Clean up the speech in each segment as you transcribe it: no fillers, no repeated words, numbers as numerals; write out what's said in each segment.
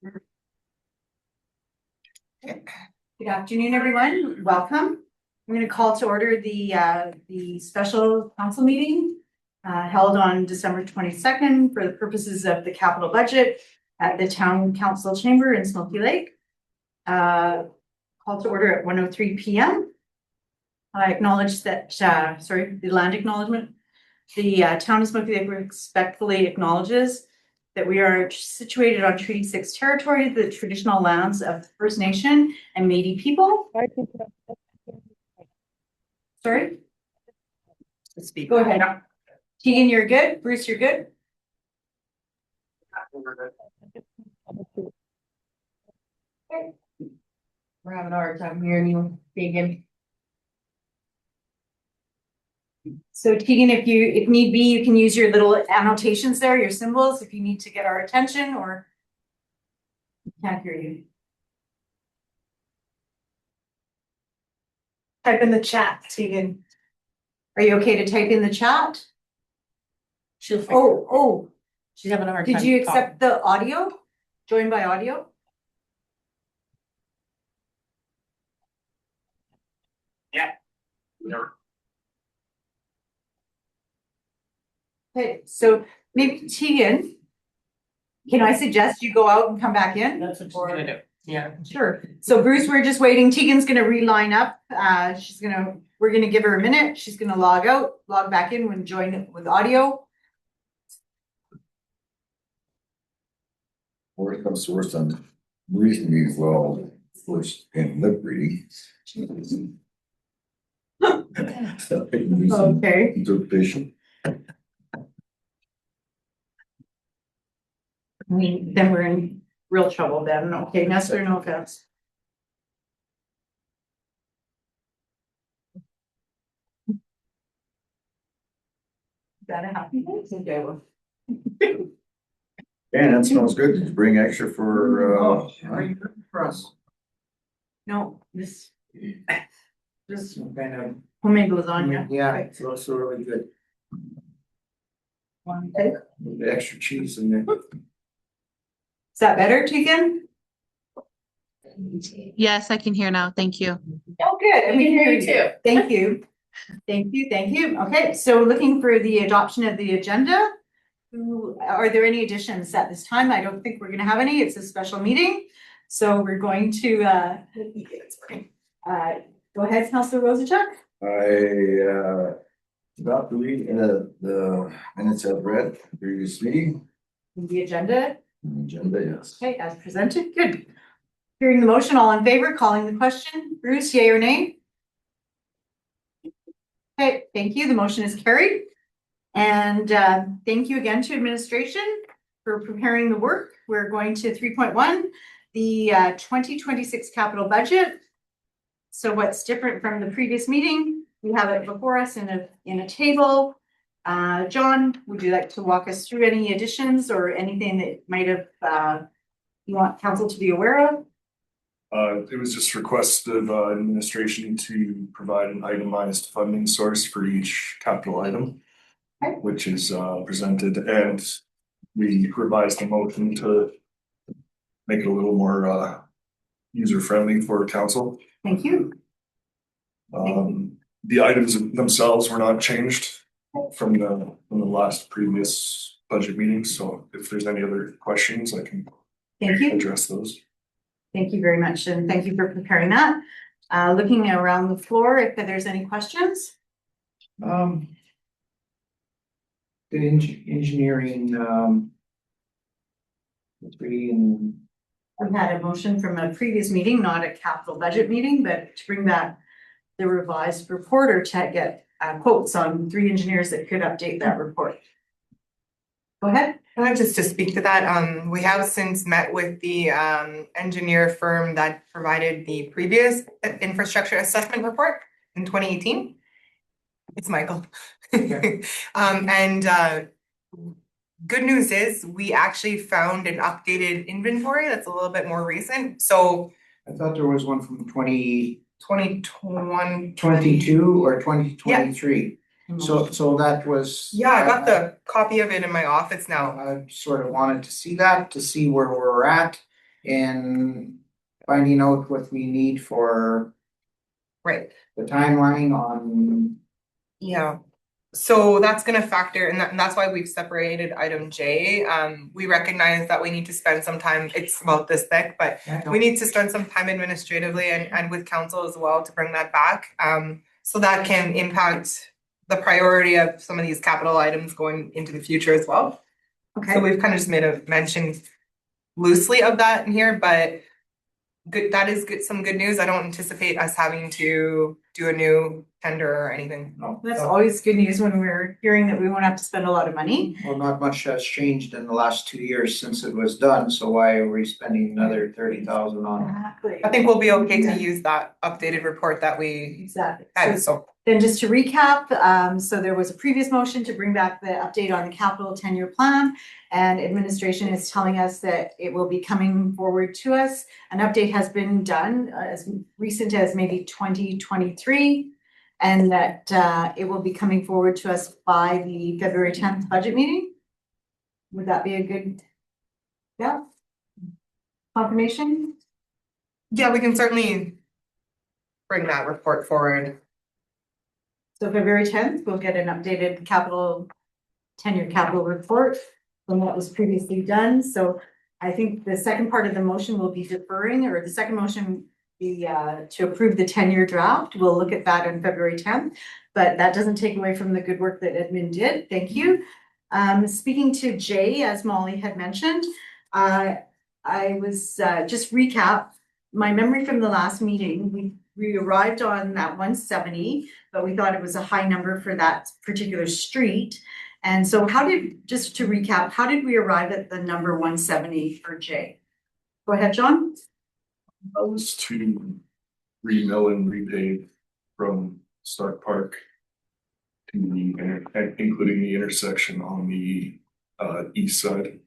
Good afternoon, everyone. Welcome. I'm going to call to order the special council meeting held on December 22nd for the purposes of the capital budget at the town council chamber in Smoky Lake. Call to order at 1:03 p.m. I acknowledge that, the land acknowledgement. The town of Smoky Lake respectfully acknowledges that we are situated on Treaty 6 territory, the traditional lands of the First Nation and Métis people. Sorry? Speak. Go ahead. Tegan, you're good. Bruce, you're good. We're having a hard time hearing you, Tegan. So Tegan, if need be, you can use your little annotations there, your symbols, if you need to get our attention or can't hear you. Type in the chat, Tegan. Are you okay to type in the chat? She's having a hard time. Did you accept the audio? Join by audio? Yeah. Never. Okay, so maybe Tegan, can I suggest you go out and come back in? That's what she's gonna do. Yeah. Sure. So Bruce, we're just waiting. Tegan's gonna reline up. We're gonna give her a minute. She's gonna log out, log back in when join with audio. Worst comes to worst, on reason me as well, first in lip reading. Okay. Interpretation. Then we're in real trouble then. Okay, Nestor, no offense. That a happy day? Yeah, that smells good. Did you bring extra for Are you looking for us? No, this Kind of. homemade lasagna. Yeah, it's also really good. One take. The extra cheese in there. Is that better, Tegan? Yes, I can hear now. Thank you. Oh, good. And we can hear you too. Thank you. Thank you. Thank you. Okay, so looking for the adoption of the agenda. Are there any additions at this time? I don't think we're going to have any. It's a special meeting. So we're going to go ahead, Councilor Rosachuk. I about to read the minutes I've read previous meeting. The agenda. Agenda, yes. Okay, as presented. Good. Hearing the motion, all in favor, calling the question. Bruce, yay or nay? Okay, thank you. The motion is carried. And thank you again to administration for preparing the work. We're going to 3.1, the 2026 capital budget. So what's different from the previous meeting? We have it before us in a table. John, would you like to walk us through any additions or anything that might have you want council to be aware of? It was just requested of administration to provide an itemized funding source for each capital item, okay, which is presented, and we revised the motion to make it a little more user friendly for council. Thank you. The items themselves were not changed from the last previous budget meeting, so if there's any other questions, I can address those. Thank you very much, and thank you for preparing that. Looking around the floor, if there's any questions. The engineering, We had a motion from a previous meeting, not a capital budget meeting, but to bring back the revised report or to get quotes on 3 engineers that could update that report. Go ahead. Just to speak to that, we have since met with the engineer firm that provided the previous infrastructure assessment report in 2018. It's Michael. And good news is we actually found an updated inventory that's a little bit more recent. So I thought there was one from 2021, 22 or 2023. So that was. Yeah, I got the copy of it in my office now. I sort of wanted to see that, to see where we're at. in finding out what we need for Right. the timeline on, Yeah, so that's gonna factor, and that's why we've separated item J. We recognize that we need to spend some time, it's about this thick, but we need to spend some time administratively and with council as well to bring that back. So that can impact the priority of some of these capital items going into the future as well. So Okay, we've kind of just made a mention loosely of that in here, but good, that is good, some good news. I don't anticipate us having to do a new tender or anything. no, that's always good news when we're hearing that we won't have to spend a lot of money. well, not much has changed in the last 2 years since it was done, so why are we spending another 30,000 on? Exactly. I think we'll be okay Yeah. to use that updated report that we Exactly. had, So so. then just to recap, so there was a previous motion to bring back the update on the capital 10-year plan. And administration is telling us that it will be coming forward to us. An update has been done as recent as maybe 2023. And that it will be coming forward to us by the February 10th budget meeting. Would that be a good, yeah? Confirmation? Yeah, we can certainly bring that report forward. So February 10th, we'll get an updated capital, 10-year capital report from what was previously done. So I think the second part of the motion will be deferring, or the second motion be to approve the 10-year draft. We'll look at that on February 10th, but that doesn't take away from the good work that Edmund did. Thank you. Speaking to Jay, as Molly had mentioned, I was just recap my memory from the last meeting. We arrived on that 170, but we thought it was a high number for that particular street. And so just to recap, how did we arrive at the number 170 for Jay? Go ahead, John. That was to re-mill and repave from Stark Park to including the intersection on the east side,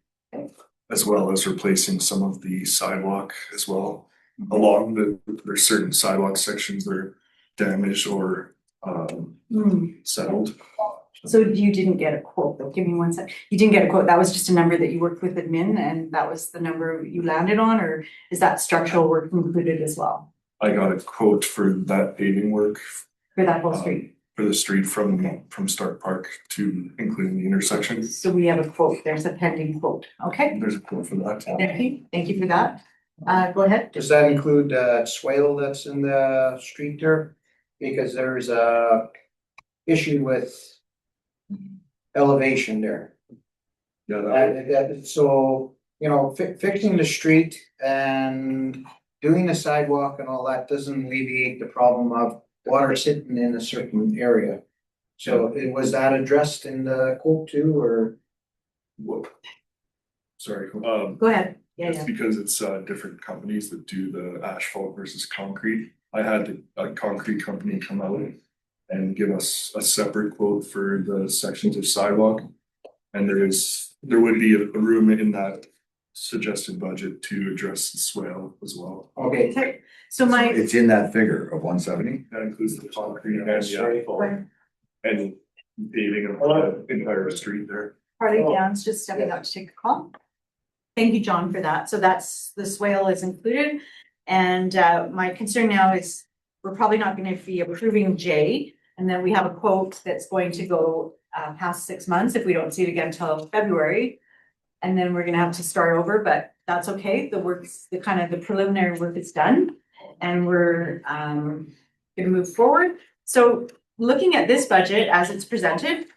as well as replacing some of the sidewalk as well. Along there's certain sidewalk sections that are damaged or settled. So you didn't get a quote though, give me 1 sec. You didn't get a quote, that was just a number that you worked with admin and that was the number you landed on, or is that structural work included as well? I got a quote for that paving work For that whole street? for the street Okay. from Stark Park to including the intersection. So we have a quote, there's a pending quote, okay? There's a quote for that. Thank you for that. Go ahead. Does that include swale that's in the street there? Because there's a issue with elevation there. Yeah, So, you know, fixing the street and doing the sidewalk and all that doesn't alleviate the problem of water sitting in a certain area. So was that addressed in the quote too, or? whoop. Sorry, Go ahead. Yeah, it's yeah. because it's different companies that do the asphalt versus concrete. I had a concrete company come out and give us a separate quote for the sections of sidewalk. And there would be a room in that suggested budget to address the swale as well. Okay, Okay, so my, It's in that figure of 170. That includes the concrete and the asphalt and paving of the entire street there. Harley Downs just stepping up to take a call. Thank you, John, for that. So that's, the swale is included. And my concern now is we're probably not going to be approving J. And then we have a quote that's going to go past 6 months if we don't see it again until February. And then we're gonna have to start over, but that's okay. The work's, the kind of the preliminary work is done. And we're gonna move forward. So looking at this budget as it's presented,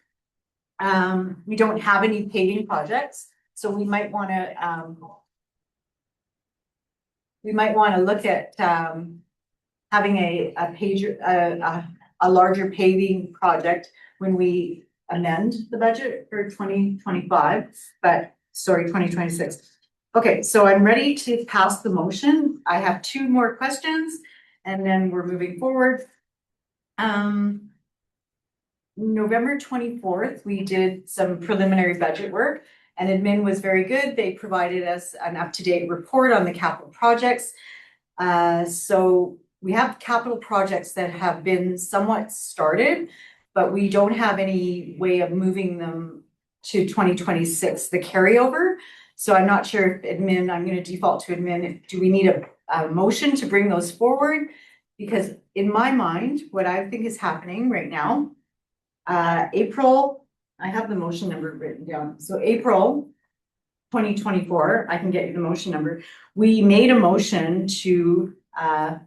we don't have any paving projects, so we might wanna look at having a larger paving project when we amend the budget for 2025, but sorry, 2026. Okay, so I'm ready to pass the motion. I have 2 more questions and then we're moving forward. November 24th, we did some preliminary budget work and admin was very good. They provided us an up-to-date report on the capital projects. So we have capital projects that have been somewhat started, but we don't have any way of moving them to 2026, the carryover. So I'm not sure if admin, I'm gonna default to admin. Do we need a motion to bring those forward? Because in my mind, what I think is happening right now, April, I have the motion number written down. So April 2024, I can get you the motion number. We made a motion to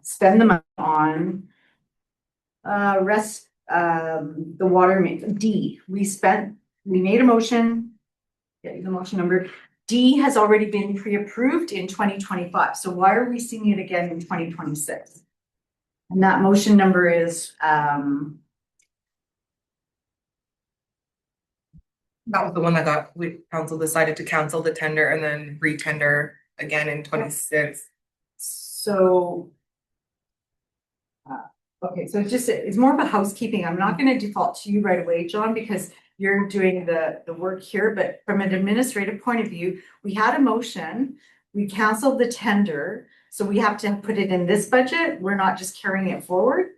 spend the money on the water main, D. We made a motion, get you the motion number. D has already been pre-approved in 2025. So why are we seeing it again in 2026? And that motion number is That was the one that council decided to cancel the tender and then re-tender again in 26. so. Okay, so it's more of a housekeeping. I'm not gonna default to you right away, John, because you're doing the work here, but from an administrative point of view, we had a motion. We canceled the tender, so we have to put it in this budget. We're not just carrying it forward.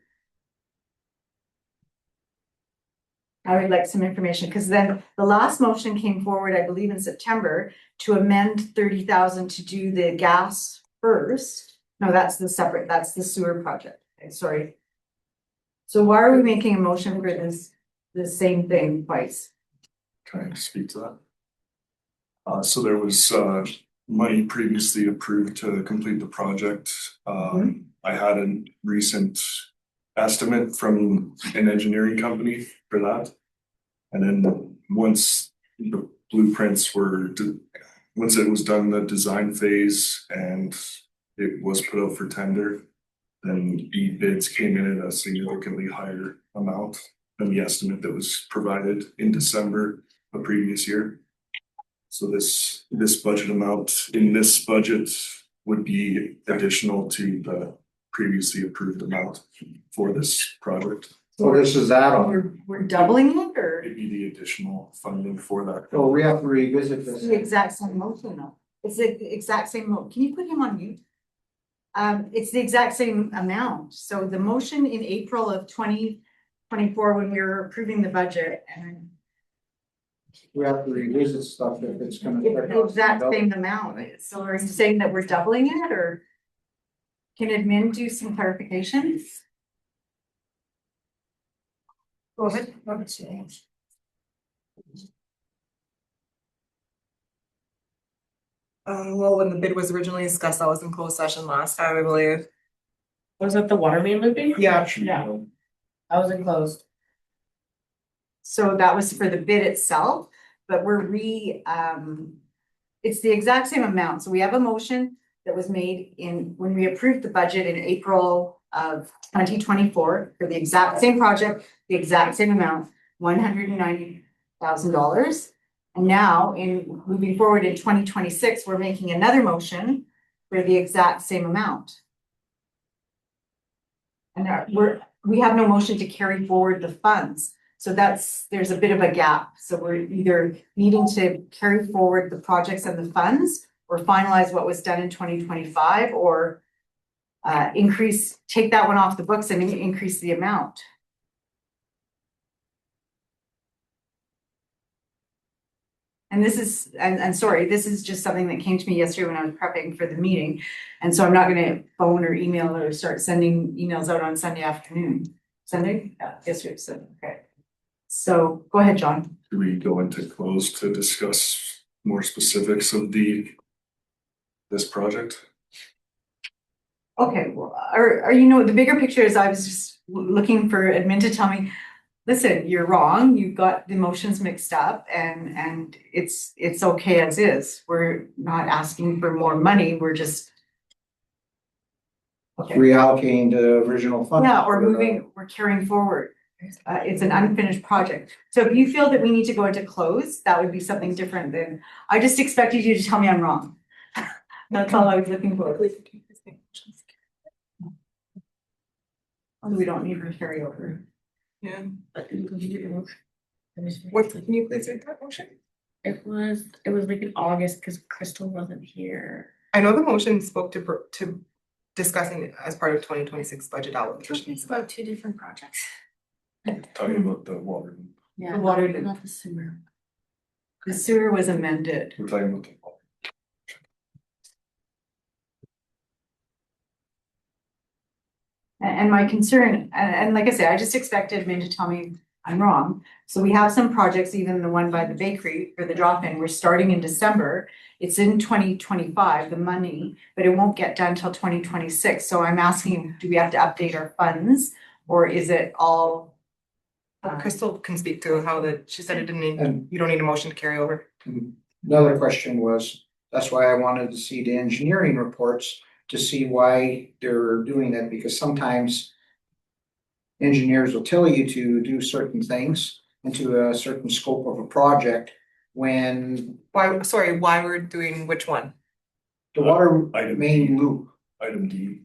I would like some information, because then the last motion came forward, I believe in September, to amend 30,000 to do the gas first. No, that's the sewer project. Okay, sorry. So why are we making a motion for the same thing twice? Can I speak to that? So there was money previously approved to complete the project. I had a recent estimate from an engineering company for that. And then once the blueprints once it was done, the design phase, and it was put out for tender, then the bids came in at a significantly higher amount than the estimate that was provided in December of previous year. So this budget amount in this budget would be additional to the previously approved amount for this project. So this is add-on. We're doubling it, or It'd be the additional funding for that. So we have to revisit it's this. the exact same motion though? It's the exact same can you put him on mute? It's the exact same amount. So the motion in April of 2024, when we were approving the budget, and We have to revisit stuff if it's gonna. it's the exact same amount. So are you saying that we're doubling it, or can admin do some clarification? Go ahead. Well, when the bid was originally discussed, that was in closed session last time, I believe. Was it the water main looping? Yeah. Yeah. I was enclosed. So that was for the bid itself, but it's the exact same amount. So we have a motion that was made when we approved the budget in April of 2024 for the exact same project, the exact same amount, $190,000. And now moving forward in 2026, we're making another motion for the exact same amount. And we have no motion to carry forward the funds. So there's a bit of a gap. So we're either needing to carry forward the projects and the funds, or finalize what was done in 2025, or take that one off the books and increase the amount. And this is, sorry, this is just something that came to me yesterday when I was prepping for the meeting. And so I'm not gonna phone or email or start sending emails out on Sunday afternoon. Sunday? Yeah, yesterday, so, okay. So go ahead, John. Do we go into close to discuss more specifics of this project? Okay, well, or the bigger picture is I was just looking for admin to tell me, listen, you're wrong, you've got the emotions mixed up, and it's okay as is. We're not asking for more money, we're just. Okay, Reallocating the original funds. yeah, we're carrying forward. It's an unfinished project. So if you feel that we need to go into close, that would be something different than, I just expected you to tell me I'm wrong. That's all I was looking for. We don't need to carry over. Yeah. But can you What, can you please read that motion? It was like in August because Crystal wasn't here. I know the motion spoke to discussing it as part of 2026 budget allocation. It's about two different projects. Talking about the water. Yeah, The water not the sewer. The sewer was amended. We're talking about the water. And my concern, and like I said, I just expected Min to tell me I'm wrong. So we have some projects, even the one by the bakery for the drop-in, we're starting in December. It's in 2025, the money, but it won't get done till 2026. So I'm asking, do we have to update our funds? Or is it all? Crystal can speak to how she said it didn't need, And you don't need a motion to carry over. another question was, that's why I wanted to see the engineering reports to see why they're doing that, because sometimes engineers will tell you to do certain things into a certain scope of a project when Why we're doing which one? the water Item main D. loop. Item D.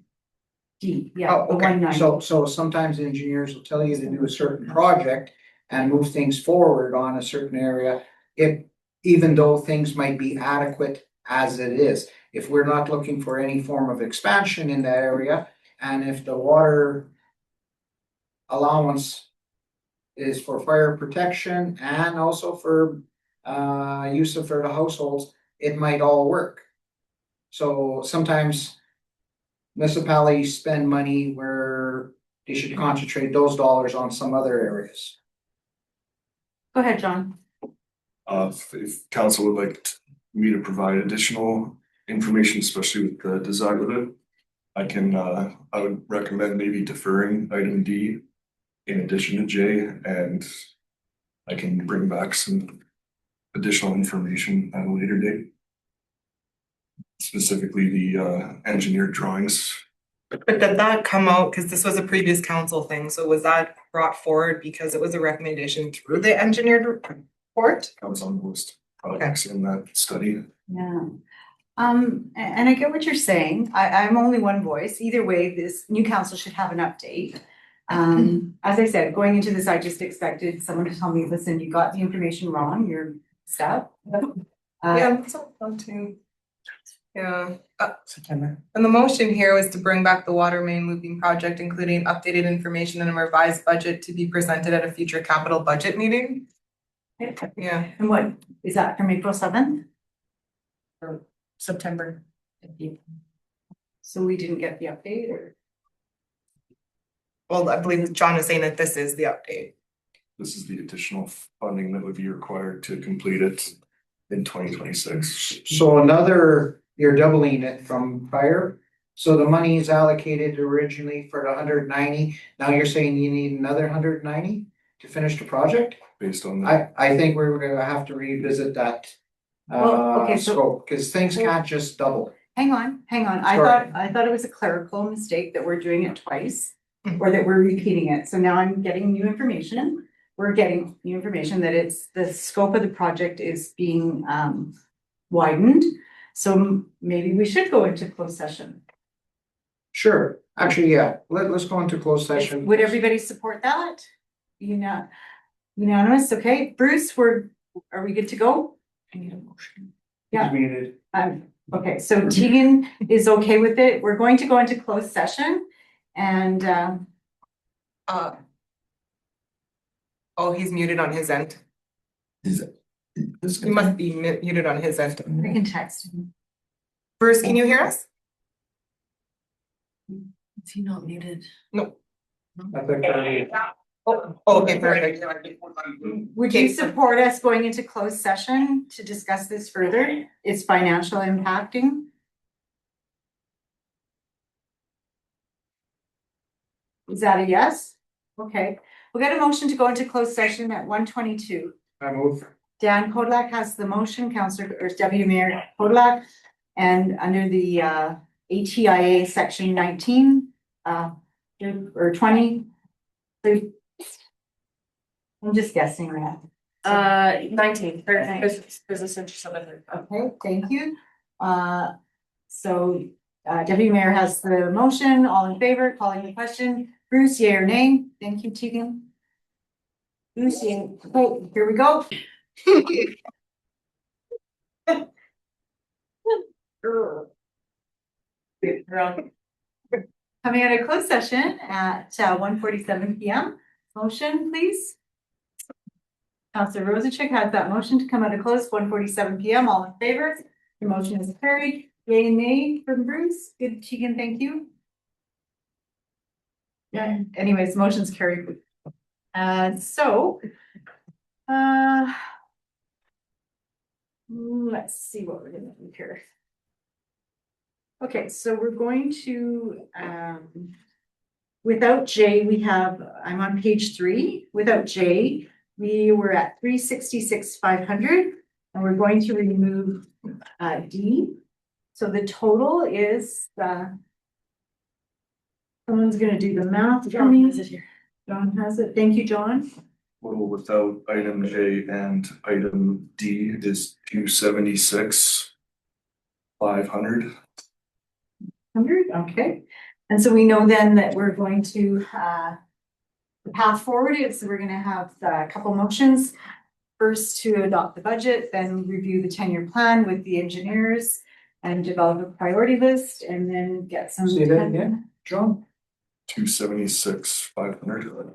D, yeah, Oh, the okay. 190. So sometimes engineers will tell you to do a certain project and move things forward on a certain area. Even though things might be adequate as it is, if we're not looking for any form of expansion in that area, and if the water allowance is for fire protection and also for use of for the households, it might all work. So sometimes municipalities spend money where they should concentrate those dollars on some other areas. Go ahead, John. If council would like me to provide additional information, especially with the design of it, I would recommend maybe deferring item D in addition to J, and I can bring back some additional information at a later date. Specifically the engineered drawings. But did that come out, because this was a previous council thing, so was that brought forward because it was a recommendation through the engineered report? That was on most projects in that study. Yeah. And I get what you're saying. I'm only one voice. Either way, this new council should have an update. As I said, going into this, I just expected someone to tell me, listen, you got the information wrong, you're stuck. Yeah, that's all fun too. Yeah, September. and the motion here was to bring back the water main looping project, including updated information and a revised budget to be presented at a future capital budget meeting. Yeah, And what, is that from April 7th? September. So we didn't get the update or? well, I believe John is saying that this is the update. This is the additional funding that would be required to complete it in 2026. So you're doubling it from prior. So the money is allocated originally for the 190. Now you're saying you need another 190 to finish the project? Based on that. I think we're gonna have to revisit that Well, okay, so- scope, because things can't just double. Hang on. I Sorry. thought it was a clerical mistake that we're doing it twice. Or that we're repeating it. So now I'm getting new information. We're getting new information that it's, the scope of the project is being widened. So maybe we should go into closed session. Sure, actually, yeah, let's go into closed session. Would everybody support that? Unanimous, okay. Bruce, are we good to go? I need a motion. Yeah. Muted. Okay, so Tegan is okay with it. We're going to go into closed session and Oh, he's muted on his end. Is it? This He must be muted on his end. I can text him. Bruce, can you hear us? Is he not muted? No. I think Oh, okay, perfect. Would you support us going into closed session to discuss this further? It's financial impacting? Is that a yes? Okay, we'll get a motion to go into closed session at 1:22. I move. Dan Kodlak has the motion, Councillor, or Deputy Mayor Kodlak. And under the ATIA section 19 or 20. So I'm just guessing that. 19, Okay. business interest of it. Okay, thank you. So Deputy Mayor has the motion, all in favor, calling the question. Bruce, yea or nay? Thank you, Tegan. Bruce, yea. Okay, here we go. Coming out of closed session at 1:47 PM. Motion, please. Councillor Rosachik has that motion to come out of close 1:47 PM. All in favor? The motion is carried. Yay and nay from Bruce. Good, Tegan, thank you. Yeah, anyways, motion's carried. So. Uh. Let's see what we're gonna do here. Okay, so we're going to, without J, we have, I'm on page 3, without J, we were at 366,500, and we're going to remove, D. So the total is, someone's gonna do the math for John me. has it here. John has it. Thank you, John. Total without item J and item D is 276,500. 100, okay. And so we know then that we're going to, the path forward is we're gonna have a couple motions. First to adopt the budget, then review the 10-year plan with the engineers and develop a priority list and then get some. Say that again, John? 276,500.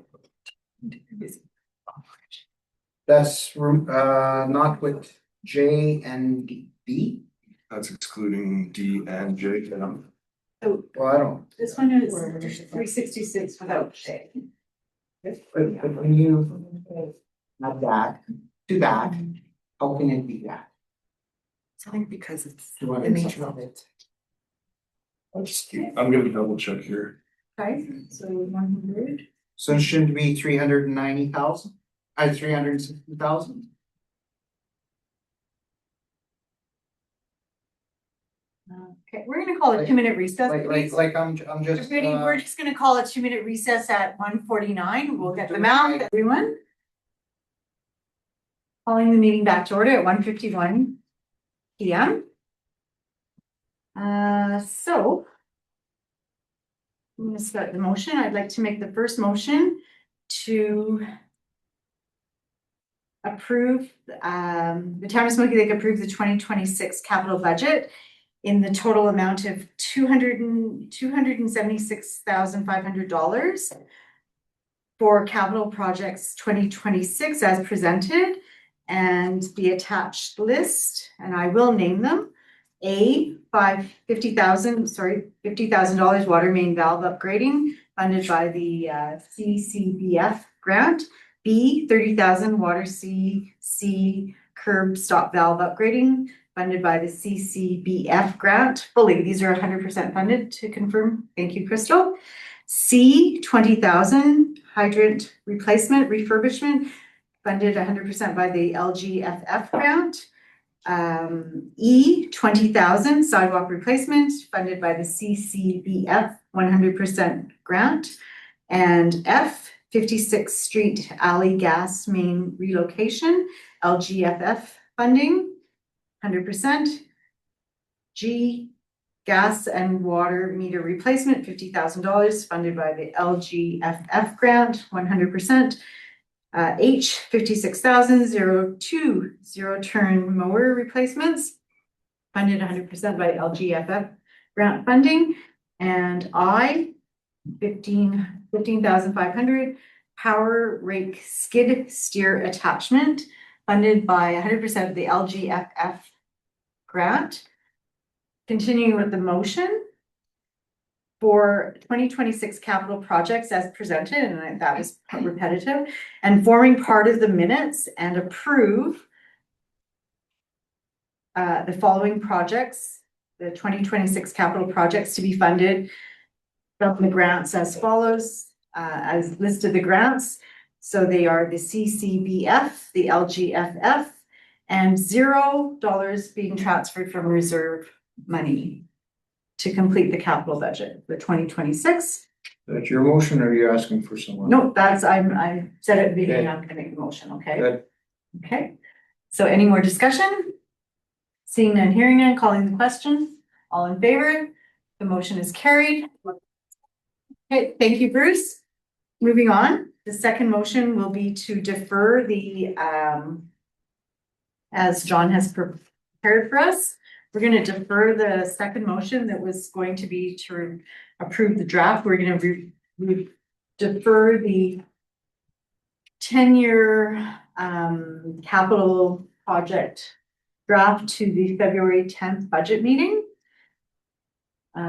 That's not with J and B? That's excluding D and J. So Well, I don't, this one is 366 without J. but when you add that to that, how can it be that? I think because it's Do you want the to- nature of it. I'm gonna double check here. Okay, so 100. So it shouldn't be 390,000? 360,000? Okay, we're gonna call it a 2-minute recess, please. I'm just. Everybody, we're just gonna call it 2-minute recess at 1:49. We'll get them out, everyone. Calling the meeting back to order at 1:51 PM. So. I'm gonna start the motion. I'd like to make the first motion to approve, the town of Smoky Lake approve the 2026 capital budget in the total amount of $276,500 for capital projects 2026 as presented, and the attached list, and I will name them. A, $50,000 water main valve upgrading funded by the CCBF grant. B, $30,000 water CC curb stop valve upgrading funded by the CCBF grant. Fully, these are 100% funded to confirm. Thank you, Crystal. C, $20,000 hydrant replacement refurbishment funded 100% by the LGFF grant. E, $20,000 sidewalk replacement funded by the CCBF 100% grant. And F, 56th Street Alley Gas Main Relocation, LGFF funding, 100%. G, gas and water meter replacement, $50,000 funded by the LGFF grant, 100%. H, 56,000, 0 turn mower replacements, funded 100% by LGFF grant funding. And I, 15,500 power rake skid steer attachment, funded by 100% of the LGFF grant. Continuing with the motion for 2026 capital projects as presented, and that was repetitive, and forming part of the minutes, and approve the following projects, the 2026 capital projects to be funded from the grants as follows, as listed the grants. So they are the CCBF, the LGFF, and $0 being transferred from reserve money to complete the capital budget for 2026. That's your motion, or are you asking for someone? No, that's, I said at the beginning, Okay. I'm gonna make the motion, okay? Good. Okay, so any more discussion? Seeing none, hearing none, calling the question, all in favor, the motion is carried. Okay, thank you, Bruce. Moving on, the second motion will be to defer the, as John has prepared for us, we're gonna defer the second motion that was going to be to approve the draft. We're gonna defer the 10-year capital project draft to the February 10th budget meeting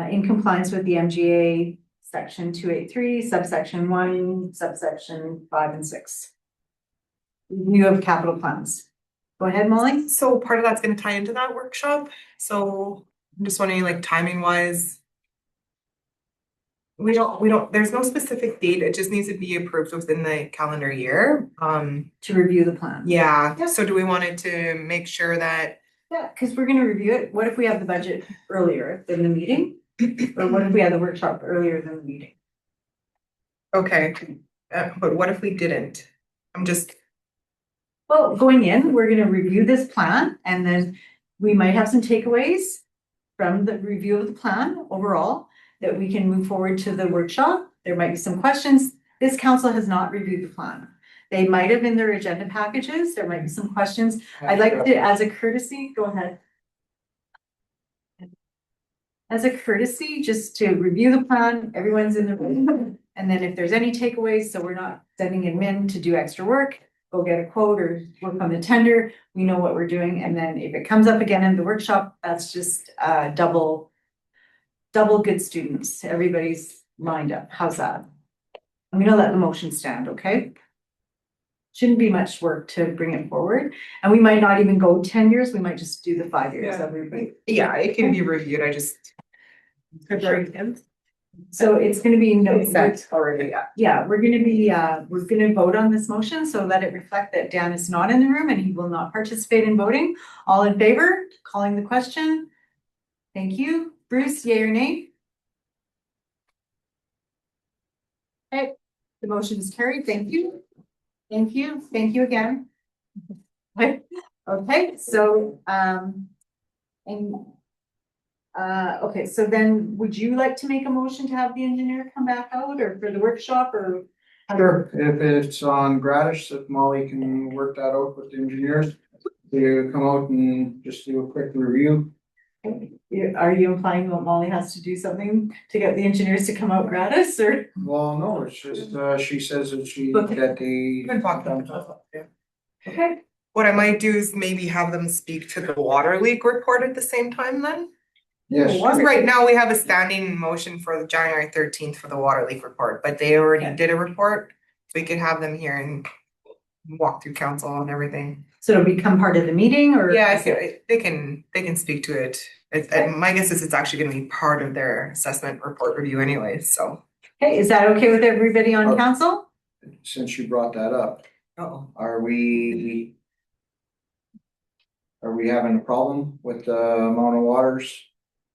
in compliance with the MGA section 283, subsection 1, subsection 5 and 6. Review of capital plans. Go ahead, Molly. So part of that's gonna tie into that workshop, so I'm just wondering, like, timing wise. We don't, there's no specific date, it just needs to be approved within the calendar year, To review the plan. yeah, Yep. so do we want it to make sure that? Yeah, because we're gonna review it. What if we have the budget earlier than the meeting? Or what if we have the workshop earlier than the meeting? Okay, but what if we didn't? I'm just, Well, going in, we're gonna review this plan and then we might have some takeaways from the review of the plan overall that we can move forward to the workshop. There might be some questions. This council has not reviewed the plan. They might have in their agenda packages. There might be some questions. I'd like to, as a courtesy, go ahead. As a courtesy, just to review the plan, everyone's in the room. And then if there's any takeaways, so we're not sending admin to do extra work, go get a quote or work on the tender, we know what we're doing. And then if it comes up again in the workshop, that's just double good students. Everybody's lined up. How's that? I'm gonna let the motion stand, okay? Shouldn't be much work to bring it forward. And we might not even go 10 years, we might just do the 5 years. Yeah. Everybody. yeah, it can be reviewed, I just. Sure. So it's gonna be no. Set already, yeah. Yeah, we're gonna vote on this motion, so let it reflect that Dan is not in the room and he will not participate in voting. All in favor, calling the question? Thank you. Bruce, yea or nay? Okay, the motion is carried. Thank you. Thank you. Thank you again. Okay, so, okay, so then would you like to make a motion to have the engineer come back out or for the workshop or? Sure, if it's on Gradish, if Molly can work that out with the engineers, to come out and just do a quick review. Are you implying that Molly has to do something to get the engineers to come out gratis or? Well, no, it's just, she says that Okay. that they. Been talking about that, yeah. Okay. What I might do is maybe have them speak to the water leak report at the same time then. Yes, Because right now we have a standing motion for the January 13th for the water leak report, but they already did a report. We could have them here and walk through council and everything. So it'll become part of the meeting or? Yeah, I feel they can speak to it. My guess is it's actually gonna be part of their assessment report review anyways, so. Okay, is that okay with everybody on council? since you brought that up, Oh. are we having a problem with the amount of waters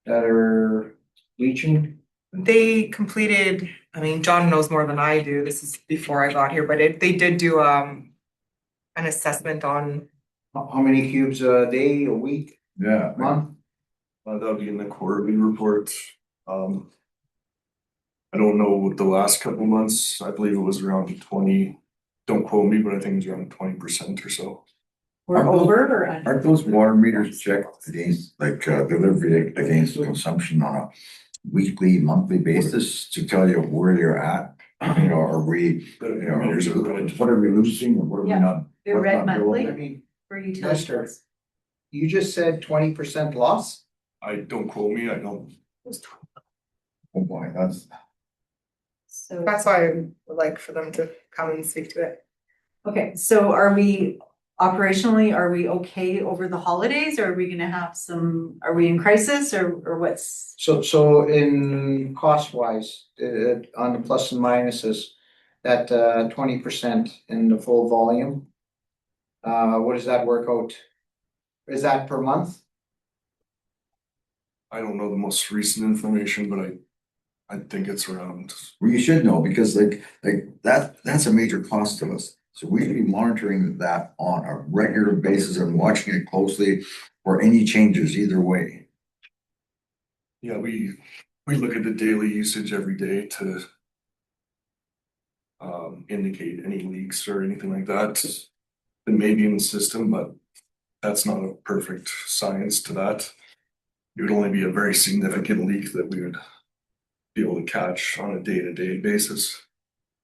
that are leaching? They completed, I mean, John knows more than I do, this is before I got here, but they did do an assessment on, How many cubes a day, a week, Yeah. month? That'll be in the quarterly report. I don't know what the last couple months, I believe it was around 20, don't quote me, but I think it's around 20% or so. We're over or under? Aren't those water meters checked against, like, delivery against consumption on a weekly, monthly basis to tell you where you're at? You know, are we, you know, what are we losing or what are we Yeah. not? They're what's red not going? I monthly mean, for utilities. Lester. You just said 20% loss? I don't quote me, I don't. Oh boy, that's, So, that's why I would like for them to come and speak to it. okay, so are we operationally, are we okay over the holidays? Or are we gonna have some, are we in crisis or what's? So in cost wise, on the plus and minuses, that 20% in the full volume. What does that work out? Is that per month? I don't know the most recent information, but I think it's around. well, you should know because like that's a major cost to us. So we should be monitoring that on a regular basis and watching it closely for any changes either way. Yeah, we look at the daily usage every day to indicate any leaks or anything like that that may be in the system, but that's not a perfect science to that. It would only be a very significant leak that we would be able to catch on a day-to-day basis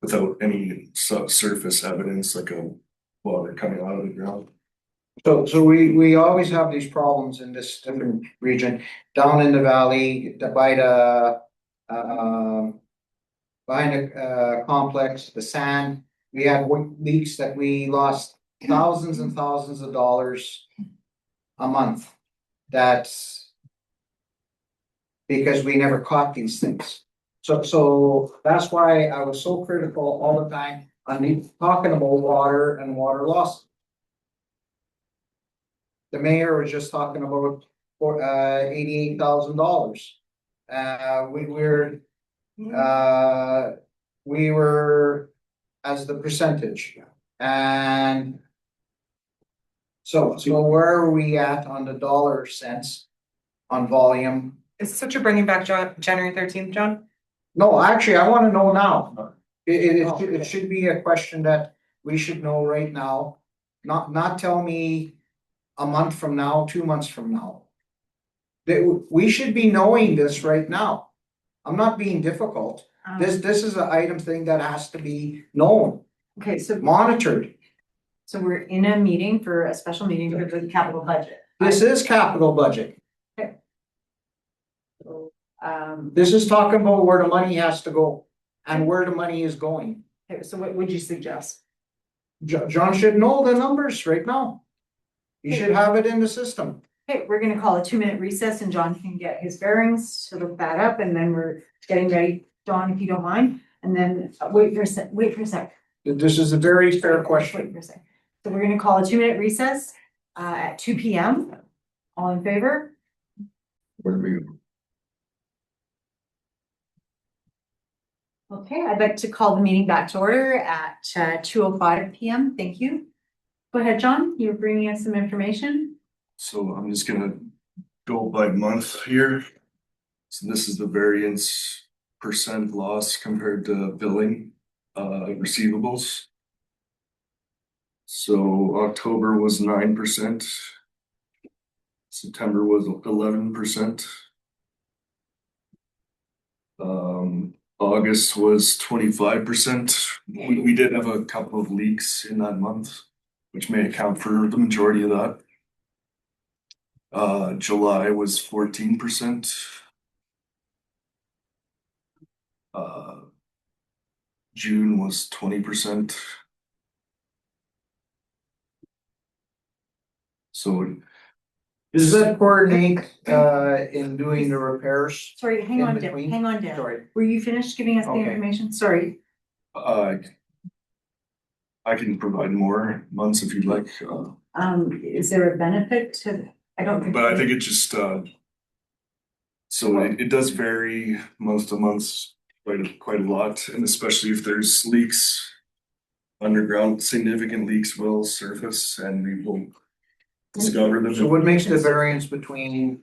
without any subsurface evidence like a water coming out of the ground. So we always have these problems in this different region, down in the valley, by the behind a complex, the sand. We had leaks that we lost thousands and thousands of dollars a month. That's because we never caught these things. So that's why I was so critical all the time on talking about water and water loss. The mayor was just talking about for $88,000. We were as the percentage, and so where are we at on the dollar cents on volume? Is this what you're bringing back, January 13th, John? No, actually, I wanna know now. It should be a question that we should know right now, not tell me a month from now, 2 months from now. We should be knowing this right now. I'm not being difficult. This is an item thing that has to be known, Okay, monitored. so we're in a meeting for a special meeting for the capital budget. This is capital budget. This is talking about where the money has to go and where the money is going. Okay, so what would you suggest? John should know the numbers right now. He should have it in the system. Okay, we're gonna call a 2-minute recess and John can get his bearings to look that up and then we're getting ready, John, if you don't mind. And then wait for a sec. This is a very fair Wait question. for a sec. So we're gonna call a 2-minute recess at 2 p.m. All in favor? Where do we? Okay, I'd like to call the meeting back to order at 2:05 p.m. Thank you. Go ahead, John, you're bringing us some information. So I'm just gonna go by month here. So this is the variance percent loss compared to billing receivables. So October was 9%. September was 11%. August was 25%. We did have a couple of leaks in that month, which may account for the majority of that. July was 14%. June was 20%. So Does that coordinate in doing the repairs? Sorry, hang In on, between? hang on, Dan. Sorry. Were you finished giving us the Okay. information? Sorry. I can provide more months if you'd like, Is there a benefit to, I don't think. but I think it just, so it does vary month to month quite a lot, and especially if there's leaks underground, significant leaks will surface and we will discover them. So what makes the variance between,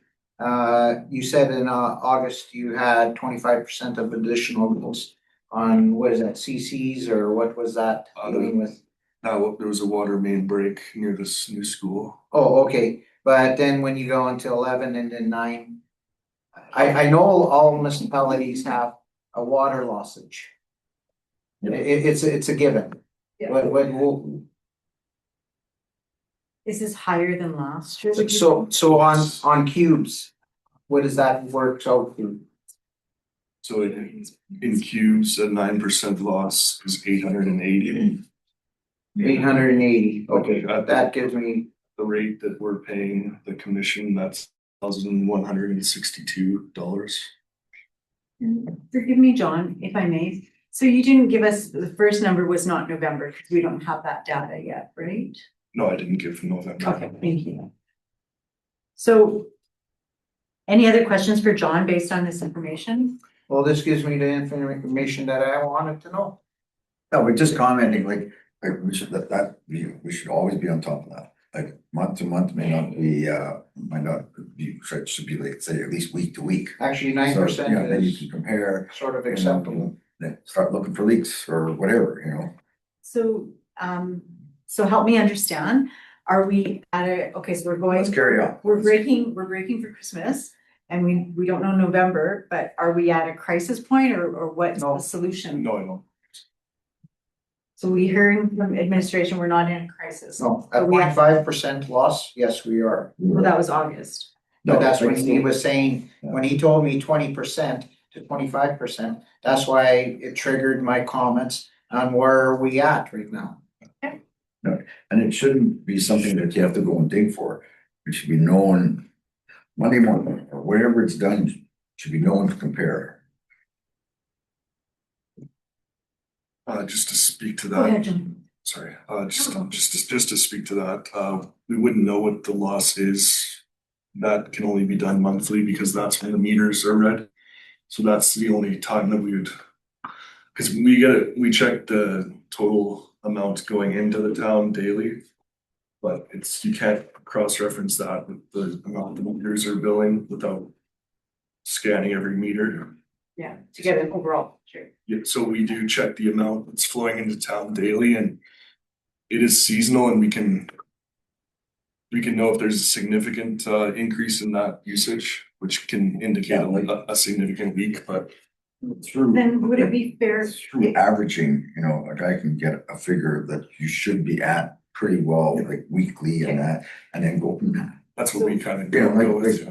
you said in August you had 25% of additional bills on, what is that, CCs or what was that dealing with? Now, there was a water main break near this new school. Oh, okay, but then when you go into 11 and then 9, I know all municipalities have a water lossage. It's a given. Yeah. What Is this higher than last year? so on cubes, what does that work out to? So in cubes, a 9% loss is 880. 880, okay, At that gives me, the rate that we're paying the commission, that's $1,162. Forgive me, John, if I may. So you didn't give us, the first number was not November, because we don't have that data yet, right? No, I didn't give November. Okay, thank you. So any other questions for John based on this information? well, this gives me the information that I wanted to know. No, we're just commenting, like we should we should always be on top of that. Like month to month may not be, should be like, say, at least week to week. Actually, So, 9% yeah, then you is can compare. sort of you know, acceptable. Then start looking for leaks or whatever, So, so help me understand, are we at okay, so we're going. Let's carry on. We're breaking for Christmas and we don't know November, but are we at a crisis point or what's No. the solution? No, I don't. So we hearing from administration, we're not in a crisis. No, at Are we at- 0.5% loss, yes, we are. Well, that was August. But that's when like, he was saying, when he told me 20% to 25%. That's why it triggered my comments on where we at right now. And it shouldn't be something that you have to go and dig for. It should be known Monday morning or wherever it's done, should be known to compare. Just to speak to Go ahead, that, Jim. sorry, just to speak to that, we wouldn't know what the loss is. That can only be done monthly because that's when the meters are read. So that's the only time that we would, because we check the total amount going into the town daily. But you can't cross-reference that with the amount the meters are billing without scanning every meter. Yeah, to get an overall picture. Yeah, so we do check the amount that's flowing into town daily, and it is seasonal, and we can know if there's a significant increase in that usage, which can indicate a significant leak, but Through. Then would it be fair? Through averaging, a guy can get a figure that you should be at pretty well, like weekly and that, and then go from that. that's what we kind of Yeah, go with.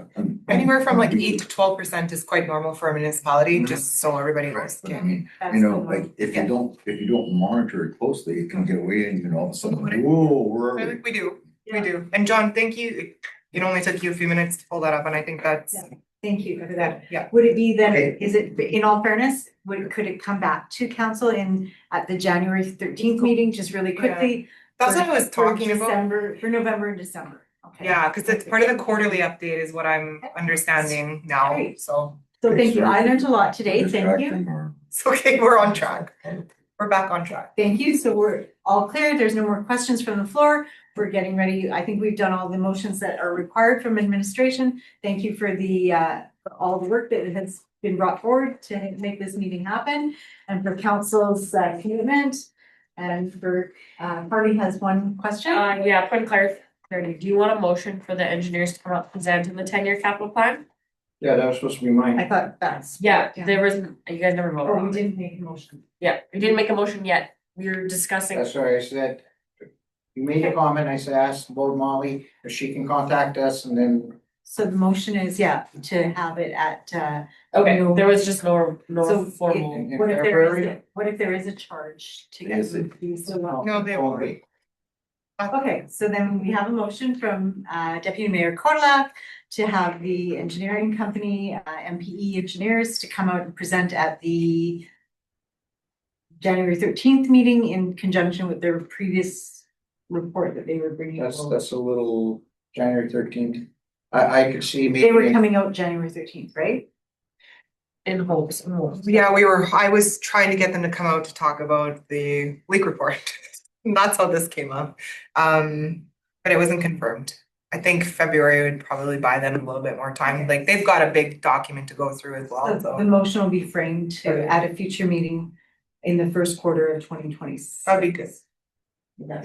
Anywhere from like 8 to 12% is quite normal for a municipality, Mhm. just so everybody knows. But I mean, That's like, if you don't monitor it closely, it can get away and all of a sudden, whoa, where I are we? think we do, Yeah. we do. And John, thank you. It only took you a few minutes to pull that up, and I think that's, Yeah. Thank you for that. yeah. Would it be then, Okay. is it, in all fairness, could it come back to council at the January 13th meeting, just really quickly? That's what I was for talking about. December, for November and December, okay. Yeah, because it's part of the quarterly update is what I'm understanding now, Great. so So thank you, I learned a lot today, thank you. Distracting or- it's okay, we're on track. We're back on track. Thank you, so we're all clear, there's no more questions from the floor, we're getting ready, I think we've done all the motions that are required from administration. Thank you for all the work that has been brought forward to make this meeting happen, and for council's commitment. And for, Harley has one question. Yeah, point of clarity, do you want a motion for the engineers to come up and present in the 10-year capital plan? Yeah, that was supposed to be mine. I thought that's. Yeah, there wasn't, you guys never voted Oh, on we it. didn't make a motion. Yeah, we didn't make a motion yet, we were discussing. That's why I said, you made a comment, I said, ask about Molly if she can contact us and then. So the motion is, to have it at, Okay, No. there was just no so formal. In what if February? what if there is a charge to get Is it- these? So well. No, they won't be. Okay, so then we have a motion from Deputy Mayor Kodlak to have the engineering company, MPE engineers, to come out and present at the January 13th meeting in conjunction with their previous report that they were bringing. forward. That's a little January 13th. I could see maybe. They were coming out January 13th, right? In hopes and hopes. Yeah, I was trying to get them to come out to talk about the leak report. And that's how this came up. But it wasn't confirmed. I think February would probably buy them a little bit more time. Like, they've got a big document to go through as well, The so motion will be framed to at a future meeting in the first quarter of 2026. that'd be good.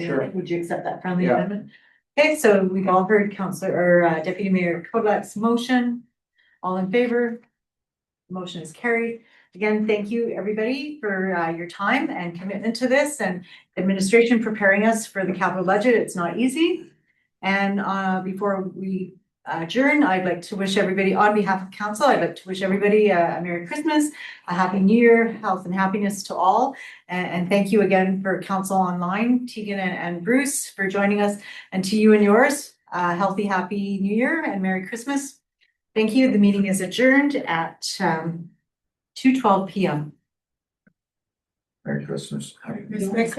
Sure. Would you accept that friendly Yeah. amendment? Okay, so we've all heard Councillor or Deputy Mayor Kodlak's motion. All in favor? Motion is carried. Again, thank you, everybody, for your time and commitment to this and administration preparing us for the capital budget. It's not easy. And before we adjourn, I'd like to wish everybody, on behalf of council, I'd like to wish everybody a Merry Christmas, a Happy New Year, health and happiness to all. And thank you again for council online, Tegan and Bruce, for joining us, and to you and yours, healthy, Happy New Year and Merry Christmas. Thank you. The meeting is adjourned at 2:12 p.m. Merry Christmas. Thanks,